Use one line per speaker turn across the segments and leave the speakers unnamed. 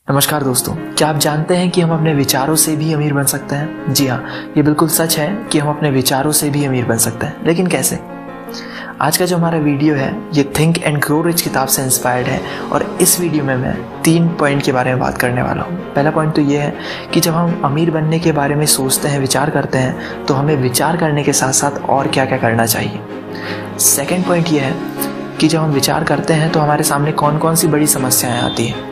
नमस्कार दोस्तों, क्या आप जानते हैं कि हम अपने विचारों से भी अमीर बन सकते हैं? जी हाँ, ये बिल्कुल सच है कि हम अपने विचारों से भी अमीर बन सकते हैं। लेकिन कैसे? आज का जो हमारा वीडियो है ये थिंक एंड ग्रो रिच किताब से इंस्पायर्ड है और इस वीडियो में मैं 3 पॉइंट के बारे में बात करने वाला हूँ। पहला पॉइंट तो ये है कि जब हम अमीर बनने के बारे में सोचते हैं, विचार करते हैं, तो हमें विचार करने के साथ साथ और क्या क्या करना चाहिए। सेकेंड पॉइंट ये है कि जब हम विचार करते हैं तो हमारे सामने कौन कौन सी बड़ी समस्याएं आती हैं।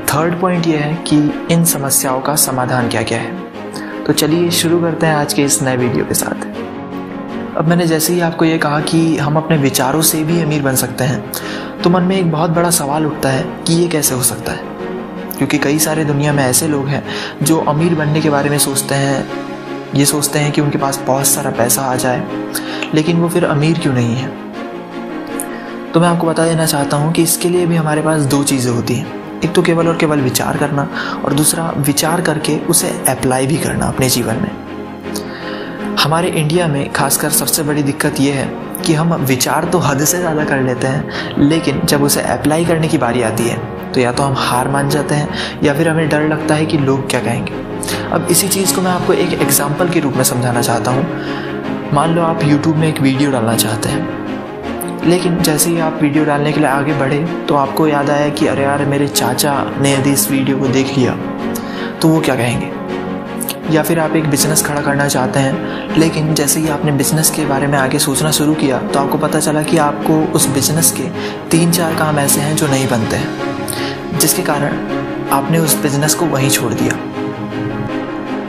थर्ड पॉइंट ये है कि इन समस्याओं का समाधान क्या क्या है। तो चलिए शुरू करते हैं आज के इस नए वीडियो के साथ। अब मैंने जैसे ही आपको ये कहा कि हम अपने विचारों से भी अमीर बन सकते हैं, तो मन में एक बहुत बड़ा सवाल उठता है कि ये कैसे हो सकता है। क्योंकि कई सारे दुनिया में ऐसे लोग हैं जो अमीर बनने के बारे में सोचते हैं, ये सोचते हैं कि उनके पास बहुत सारा पैसा आ जाए, लेकिन वो फिर अमीर क्यों नहीं है। तो मैं आपको बता देना चाहता हूँ कि इसके लिए भी हमारे पास 2 चीज़ें होती हैं। एक तो केवल और केवल विचार करना, और दूसरा विचार करके उसे अप्लाई भी करना अपने जीवन में। हमारे इंडिया में खासकर सबसे बड़ी दिक्कत यह है कि हम विचार तो हद से ज़्यादा कर लेते हैं, लेकिन जब उसे अप्लाई करने की बारी आती है तो या तो हम हार मान जाते हैं या फिर हमें डर लगता है कि लोग क्या कहेंगे। अब इसी चीज़ को मैं आपको एक एग्जाम्पल के रूप में समझाना चाहता हूँ। मान लो आप यूट्यूब में एक वीडियो डालना चाहते हैं, लेकिन जैसे ही आप वीडियो डालने के लिए आगे बढ़े तो आपको याद आया कि अरे यार, मेरे चाचा ने यदि इस वीडियो को देख लिया तो वो क्या कहेंगे। या फिर आप एक बिज़नेस खड़ा करना चाहते हैं, लेकिन जैसे ही आपने बिज़नेस के बारे में आगे सोचना शुरू किया तो आपको पता चला कि आपको उस बिज़नेस के 3-4 काम ऐसे हैं जो नहीं बनते हैं, जिसके कारण आपने उस बिज़नेस को वहीं छोड़ दिया।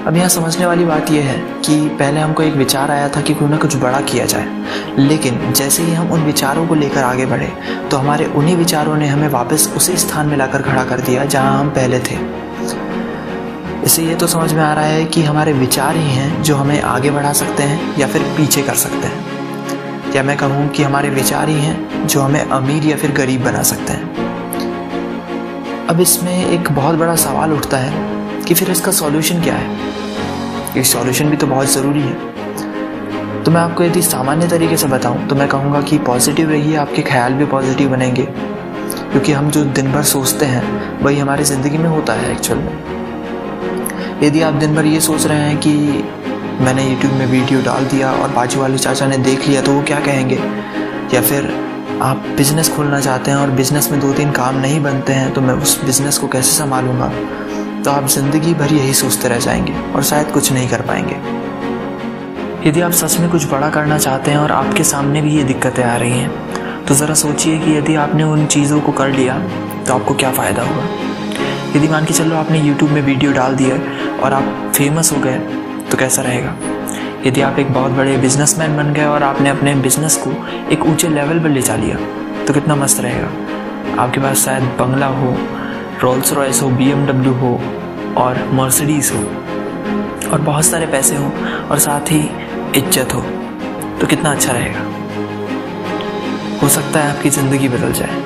अब यहाँ समझने वाली बात यह है कि पहले हमको एक विचार आया था कि क्यों ना कुछ बड़ा किया जाए, लेकिन जैसे ही हम उन विचारों को लेकर आगे बढ़े तो हमारे उन्हीं विचारों ने हमें वापस उसी स्थान में लाकर खड़ा कर दिया जहाँ हम पहले थे। इससे ये तो समझ में आ रहा है कि हमारे विचार ही हैं जो हमें आगे बढ़ा सकते हैं या फिर पीछे कर सकते हैं। या मैं कहूँ कि हमारे विचार ही हैं जो हमें अमीर या फिर गरीब बना सकते हैं। अब इसमें एक बहुत बड़ा सवाल उठता है कि फिर इसका सॉल्यूशन क्या है। ये सॉल्यूशन भी तो बहुत ज़रूरी है। तो मैं आपको यदि सामान्य तरीके से बताऊं तो मैं कहूँगा कि पॉजिटिव रहिए, आपके ख्याल भी पॉजिटिव बनेंगे, क्योंकि हम जो दिन भर सोचते हैं वही हमारी ज़िंदगी में होता है एक्चुअल में। यदि आप दिन भर ये सोच रहे हैं कि मैंने यूट्यूब में वीडियो डाल दिया और बाजू वाले चाचा ने देख लिया तो वो क्या कहेंगे, या फिर आप बिज़नेस खोलना चाहते हैं और बिज़नेस में 2-3 काम नहीं बनते हैं तो मैं उस बिज़नेस को कैसे संभालूंगा, तो आप ज़िंदगी भर यही सोचते रह जाएंगे और शायद कुछ नहीं कर पाएंगे। यदि आप सच में कुछ बड़ा करना चाहते हैं और आपके सामने भी ये दिक्कतें आ रही हैं, तो ज़रा सोचिए कि यदि आपने उन चीज़ों को कर लिया तो आपको क्या फ़ायदा होगा। यदि मान के चलो आपने यूट्यूब में वीडियो डाल दिया और आप फेमस हो गए तो कैसा रहेगा। यदि आप एक बहुत बड़े बिजनेसमैन बन गए और आपने अपने बिजनेस को एक ऊंचे लेवल पर ले जा लिया तो कितना मस्त रहेगा। आपके पास शायद बंगला हो, रोल्स रॉयस हो, BMW हो और मर्सिडीज़ हो और बहुत सारे पैसे हो और साथ ही इज्जत हो, तो कितना अच्छा रहेगा। हो सकता है आपकी ज़िंदगी बदल जाए।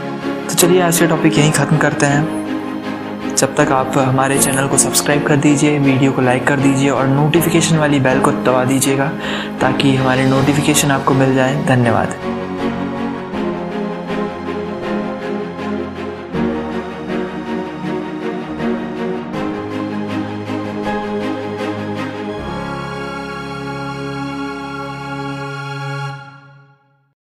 तो चलिए आज के टॉपिक यहीं ख़त्म करते हैं। जब तक आप हमारे चैनल को सब्सक्राइब कर दीजिए, वीडियो को लाइक कर दीजिए और नोटिफिकेशन वाली बेल को दबा दीजिएगा ताकि हमारे नोटिफिकेशन आपको मिल जाए। धन्यवाद।